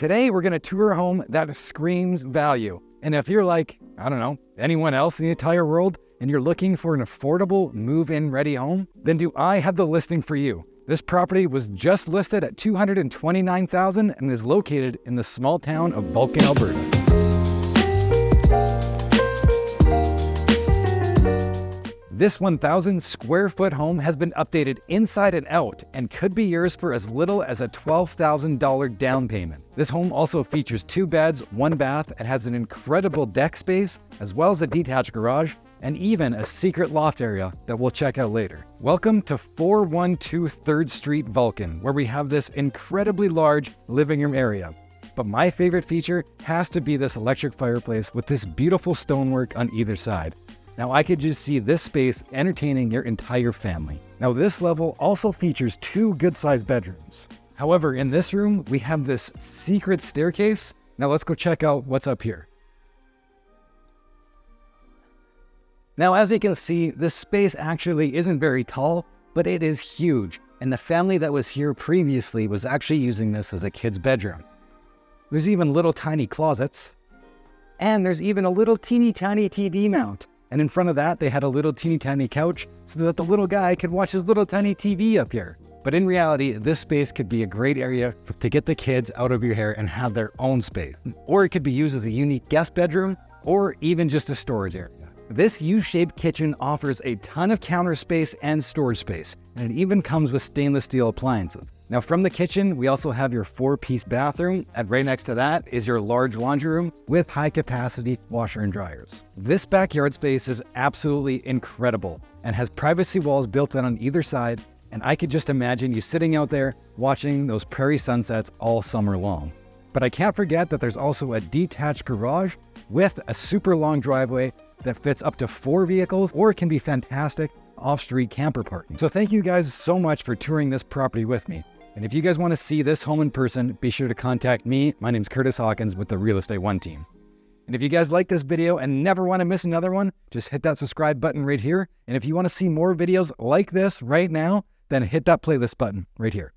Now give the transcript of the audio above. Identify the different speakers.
Speaker 1: Today, we're gonna tour a home that screams value. And if you're like, I don't know, anyone else in the entire world, and you're looking for an affordable move-in ready home, then do I have the listing for you. This property was just listed at $229,000 and is located in the small town of Vulcan, Alberta. This 1,000 square foot home has been updated inside and out and could be yours for as little as a $12,000 down payment. This home also features 2 beds, 1 bath, and has an incredible deck space, as well as a detached garage, and even a secret loft area that we'll check out later. Welcome to 412 3rd Street, Vulcan, where we have this incredibly large living room area. But my favorite feature has to be this electric fireplace with this beautiful stonework on either side. Now I could just see this space entertaining your entire family. Now this level also features 2 good-sized bedrooms. However, in this room, we have this secret staircase. Now let's go check out what's up here. Now, as you can see, this space actually isn't very tall, but it is huge. And the family that was here previously was actually using this as a kid's bedroom. There's even little tiny closets. And there's even a little teeny tiny TV mount. And in front of that, they had a little teeny tiny couch so that the little guy could watch his little tiny TV up here. But in reality, this space could be a great area to get the kids out of your hair and have their own space. Or it could be used as a unique guest bedroom, or even just a storage area. This U-shaped kitchen offers a ton of counter space and storage space, and it even comes with stainless steel appliances. Now from the kitchen, we also have your 4-piece bathroom, and right next to that is your large laundry room with high-capacity washer and dryers. This backyard space is absolutely incredible and has privacy walls built in on either side, and I could just imagine you sitting out there watching those prairie sunsets all summer long. But I can't forget that there's also a detached garage with a super long driveway that fits up to 4 vehicles, or it can be fantastic off-street camper parking. So thank you guys so much for touring this property with me. And if you guys want to see this home in person, be sure to contact me. My name's Kurtis Hawkins with the Real Estate One team. And if you guys like this video and never want to miss another one, just hit that subscribe button right here. And if you want to see more videos like this right now, then hit that playlist button right here.